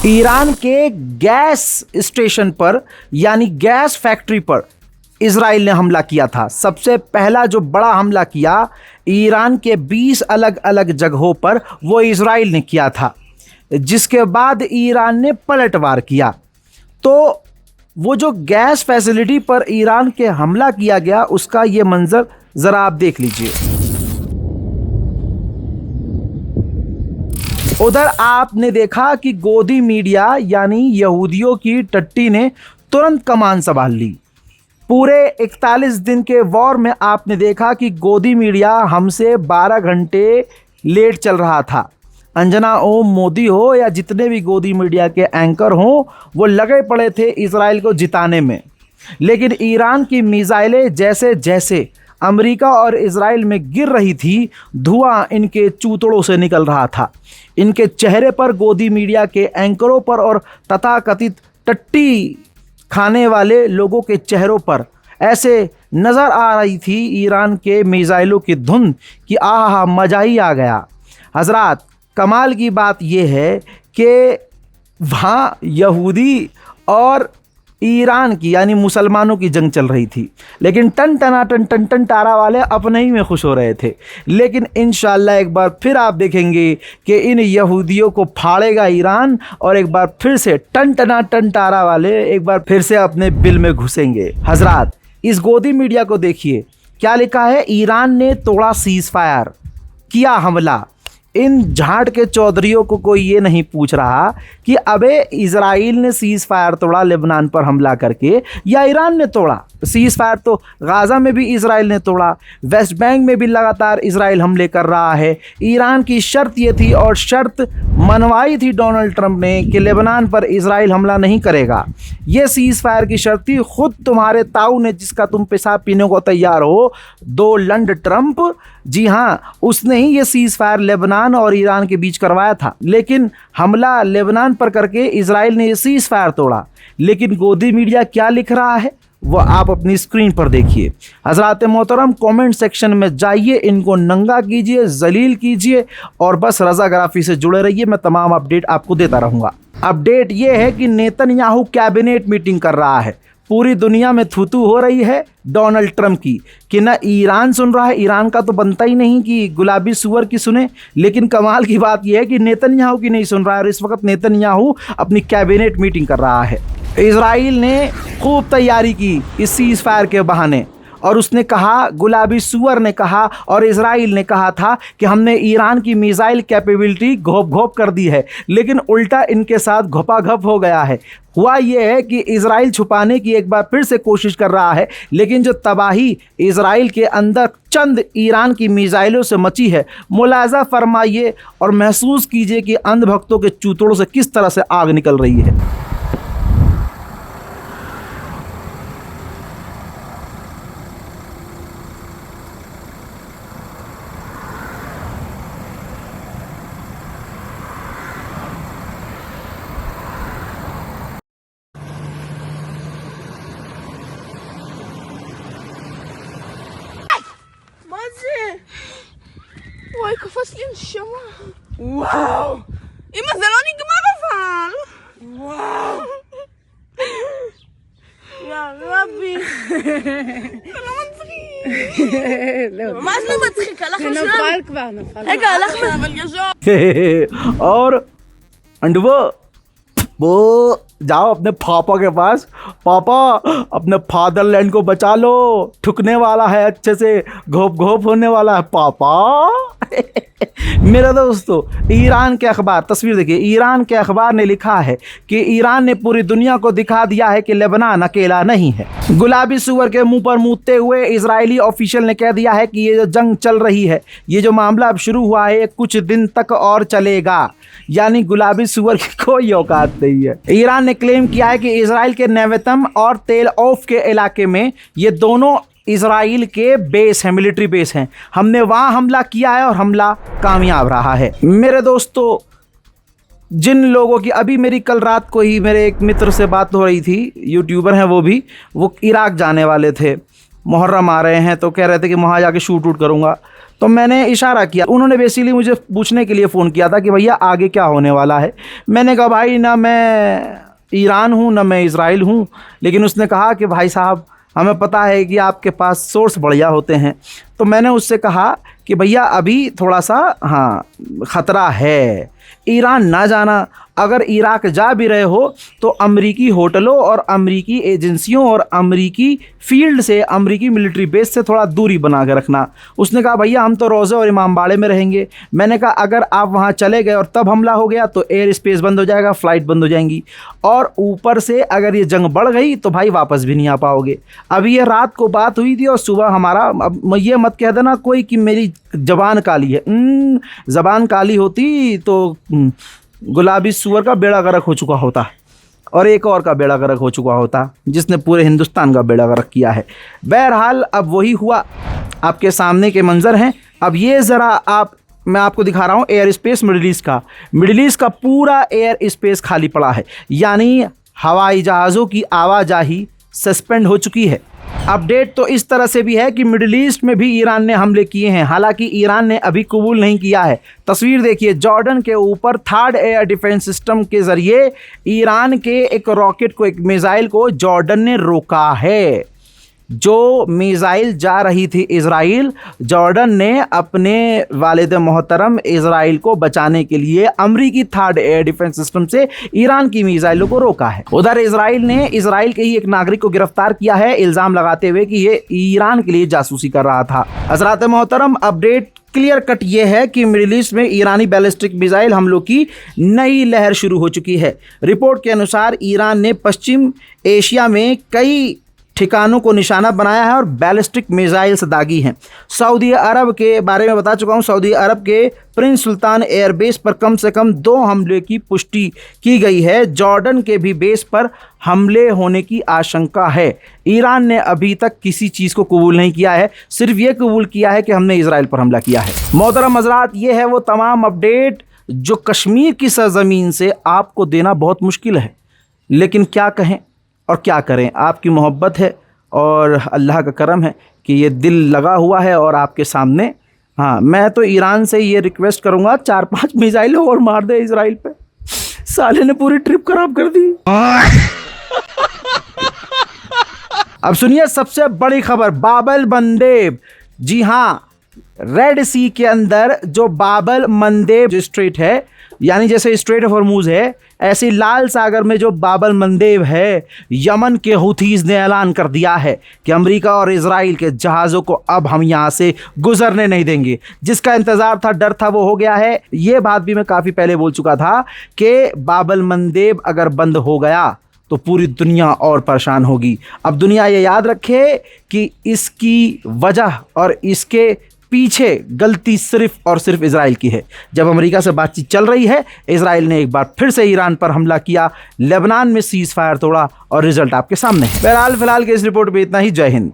Iran के gas station पर यानी गैस फैक्ट्री पर इजराइल ने हमला किया था। सबसे पहला जो बड़ा हमला किया ईरान के 20 अलग अलग जगहों पर वो इजराइल ने किया था, जिसके बाद ईरान ने पलटवार किया। तो वो जो गैस फैसिलिटी पर ईरान के हमला किया गया उसका ये मंजर ज़रा आप देख लीजिए। उधर आपने देखा कि गोदी मीडिया यानी यहूदियों की टट्टी ने तुरंत कमान संभाल ली। पूरे 41 दिन के वॉर में आपने देखा कि गोदी मीडिया हमसे 12 घंटे लेट चल रहा था। अंजना ओम मोदी हो या जितने भी गोदी मीडिया के एंकर हों, वो लगे पड़े थे इजराइल को जिताने में। लेकिन ईरान की मिसाइलें जैसे जैसे अमेरिका और इजराइल में गिर रही थी, धुआं इनके चूतड़ों से निकल रहा था। इनके चेहरे पर, गोदी मीडिया के एंकरों पर और तथाकथित टट्टी खाने वाले लोगों के चेहरों पर ऐसे नज़र आ रही थी ईरान के मिसाइलों की धुन कि आहा मज़ा ही आ गया। हजरात, कमाल की बात यह है कि वहाँ यहूदी और ईरान की यानी मुसलमानों की जंग चल रही थी, लेकिन टन टन टारा वाले अपने ही में खुश हो रहे थे। लेकिन इंशाल्लाह एक बार फिर आप देखेंगे कि इन यहूदियों को फाड़ेगा ईरान और एक बार फिर से टन टारा वाले एक बार फिर से अपने बिल में घुसेंगे। हजरात, इस गोदी मीडिया को देखिए, क्या लिखा है? ईरान ने तोड़ा सीज फायर, किया हमला। इन झाट के चौधरियों को कोई ये नहीं पूछ रहा कि अबे इजराइल ने सीज फायर तोड़ा लेबनान पर हमला करके या ईरान ने तोड़ा। सीज फायर तो गाज़ा में भी इजराइल ने तोड़ा, वेस्ट बैंक में भी लगातार इजराइल हमले कर रहा है। ईरान की शर्त ये थी और शर्त मनवाई थी डोनाल्ड ट्रंप ने कि लेबनान पर इजराइल हमला नहीं करेगा। ये सीज फायर की शर्त थी। खुद तुम्हारे ताऊ ने, जिसका तुम पेशाब पीने को तैयार हो, डोनाल्ड ट्रंप, जी हाँ, उसने ही ये सीज फायर लेबनान और ईरान के बीच करवाया था। लेकिन हमला लेबनान पर करके इजराइल ने ये सीज फायर तोड़ा। लेकिन गोदी मीडिया क्या लिख रहा है वो आप अपनी स्क्रीन पर देखिए। हजरात मोहतरम, कमेंट सेक्शन में जाइए, इनको नंगा कीजिए, जलील कीजिए और बस रज़ाग्राफी से जुड़े रहिए। मैं तमाम अपडेट आपको देता रहूँगा। अपडेट ये है कि नेतन्याहू कैबिनेट मीटिंग कर रहा है। पूरी दुनिया में थूथू हो रही है डोनाल्ड ट्रंप की कि ना ईरान सुन रहा है। ईरान का तो बनता ही नहीं कि गुलाबी सुअर की सुने, लेकिन कमाल की बात यह है कि नेतन्याहू की नहीं सुन रहा है। और इस वक्त नेतन्याहू अपनी कैबिनेट मीटिंग कर रहा है। इजराइल ने खूब तैयारी की इस सीज फायर के बहाने, और उसने कहा, गुलाबी सुअर ने कहा और इजराइल ने कहा था कि हमने ईरान की मिसाइल कैपेबिलिटी घोप घोप कर दी है, लेकिन उल्टा इनके साथ घोपाघप हो गया है। हुआ यह है कि इजराइल छुपाने की एक बार फिर से कोशिश कर रहा है, लेकिन जो तबाही इजराइल के अंदर चंद ईरान की मिसाइलों से मची है, मुलाजा फरमाइए और महसूस कीजिए कि अंधभक्तों के चूतड़ों से किस तरह से आग निकल रही है। וואי, קפץ לי נשמה. וואו! אמא, זה לא נגמר אבל! וואו! יא רבי! זה לא מצחיק! ממש לא מצחיק, הלך לשם! זה נפל כבר, נפל. רגע, הלך אבל ישר! और अंडवा वो जाओ अपने पापा के पास। पापा, अपने फादरलैंड को बचा लो, ठुकने वाला है, अच्छे से घोप घोप होने वाला है पापा। मेरे दोस्तों, ईरान के अखबार, तस्वीर देखिए, ईरान के अखबार ने लिखा है कि ईरान ने पूरी दुनिया को दिखा दिया है कि लेबनान अकेला नहीं है। गुलाबी सुअर के मुंह पर मूतते हुए इजरायली ऑफिशियल ने कह दिया है कि ये जो जंग चल रही है, ये जो मामला अब शुरू हुआ है, ये कुछ दिन तक और चलेगा। यानी गुलाबी सुअर की कोई औकात नहीं है। ईरान ने क्लेम किया है कि इजराइल के नेवेतम और तेल ओफ के इलाके में, ये दोनों इजराइल के बेस हैं, मिलिट्री बेस हैं, हमने वहाँ हमला किया है और हमला कामयाब रहा है। मेरे दोस्तों, जिन लोगों की अभी मेरी कल रात को ही मेरे एक मित्र से बात हो रही थी, यूट्यूबर हैं वो इराक जाने वाले थे। मुहर्रम आ रहे हैं तो कह रहे थे कि वहाँ जाके शूट करूँगा। तो मैंने इशारा किया। उन्होंने बेसिकली मुझे पूछने के लिए फ़ोन किया था कि भैया आगे क्या होने वाला है। मैंने कहा भाई ना मैं ईरान हूँ ना मैं इज़राइल हूँ। लेकिन उसने कहा कि भाई साहब हमें पता है कि आपके पास सोर्स बढ़िया होते हैं। तो मैंने उससे कहा कि भैया अभी थोड़ा सा ख़तरा है, ईरान ना जाना। अगर इराक जा भी रहे हो तो अमरीकी होटलों और अमरीकी एजेंसियों और अमरीकी फील्ड से, अमरीकी मिलिट्री बेस से थोड़ा दूरी बना के रखना। उसने कहा भैया हम तो रोज़े और इमामबाड़े में रहेंगे। मैंने कहा अगर आप वहाँ चले गए और तब हमला हो गया तो एयर स्पेस बंद हो जाएगा, फ़्लाइट बंद हो जाएंगी, और ऊपर से अगर ये जंग बढ़ गई तो भाई वापस भी नहीं आ पाओगे। अभी ये रात को बात हुई थी और सुबह हमारा, अब ये मत कह देना कोई कि मेरी ज़बान काली है। ज़बान काली होती तो गुलाबी सुअर का बेड़ा गर्क हो चुका होता और एक और का बेड़ा गर्क हो चुका होता जिसने पूरे हिंदुस्तान का बेड़ा गर्क किया है। बहरहाल अब वही हुआ, आपके सामने के मंजर हैं। अब ये ज़रा मैं आपको दिखा रहा हूँ एयर स्पेस मिडिल ईस्ट का पूरा एयर स्पेस खाली पड़ा है, यानी हवाई जहाज़ों की आवाजाही सस्पेंड हो चुकी है। अपडेट तो इस तरह से भी है कि मिडिल ईस्ट में भी ईरान ने हमले किए हैं, हालांकि ईरान ने अभी कबूल नहीं किया है। तस्वीर देखिए, जॉर्डन के ऊपर थर्ड एयर डिफेंस सिस्टम के ज़रिए ईरान के एक रॉकेट को, एक मिसाइल को जॉर्डन ने रोका है। जो मिसाइल जा रही थी इज़राइल, जॉर्डन ने अपने वालिद मोहतरम इज़राइल को बचाने के लिए अमरीकी थर्ड एयर डिफेंस सिस्टम से ईरान की मिसाइलों को रोका है। उधर इज़राइल ने इज़राइल के ही एक नागरिक को गिरफ्तार किया है, इल्ज़ाम लगाते हुए कि ये ईरान के लिए जासूसी कर रहा था। हज़रात मोहतरम, अपडेट क्लियर कट ये है कि मिडिल ईस्ट में ईरानी बैलिस्टिक मिसाइल हमलों की नई लहर शुरू हो चुकी है। रिपोर्ट के अनुसार ईरान ने पश्चिम एशिया में कई ठिकानों को निशाना बनाया है और बैलिस्टिक मिसाइल्स दागी हैं। सऊदी अरब के बारे में बता चुका हूं। सऊदी अरब के प्रिंस सुल्तान एयरबेस पर कम से कम 2 हमले की पुष्टि की गई है। जॉर्डन के भी बेस पर हमले होने की आशंका है। ईरान ने अभी तक किसी चीज़ को कबूल नहीं किया है, सिर्फ ये कबूल किया है कि हमने इजराइल पर हमला किया है। मोहतरम हज़रात, ये है वो तमाम अपडेट जो कश्मीर की सरजमीन से आपको देना बहुत मुश्किल है, लेकिन क्या कहें और क्या करें। आपकी मोहब्बत है और अल्लाह का करम है कि ये दिल लगा हुआ है और आपके सामने। मैं तो ईरान से ये रिक्वेस्ट करूँगा 4-5 मिसाइल और मार दे इजराइल पे। साले ने पूरी ट्रिप खराब कर दी। अब सुनिए सबसे बड़ी खबर, बाबल मंदेब। जी हाँ, रेड सी के अंदर जो बाबल मंदेब स्ट्रेट है, यानी जैसे स्ट्रेट ऑफ हॉर्मूज है, ऐसी लाल सागर में जो बाबल मंदेब है, यमन के हुथीज ने ऐलान कर दिया है कि अमेरिका और इजराइल के जहाज़ों को अब हम यहाँ से गुजरने नहीं देंगे। जिसका इंतज़ार था, डर था, वो हो गया है। ये बात भी मैं काफ़ी पहले बोल चुका था कि बाबल मंदेब अगर बंद हो गया तो पूरी दुनिया और परेशान होगी। अब दुनिया ये याद रखे कि इसकी वजह और इसके पीछे गलती सिर्फ और सिर्फ इजराइल की है। जब अमेरिका से बातचीत चल रही है, इजराइल ने एक बार फिर से ईरान पर हमला किया, लेबनान में सीज फायर तोड़ा और रिजल्ट आपके सामने है। बहरहाल फिलहाल के इस रिपोर्ट में इतना ही। जय हिंद।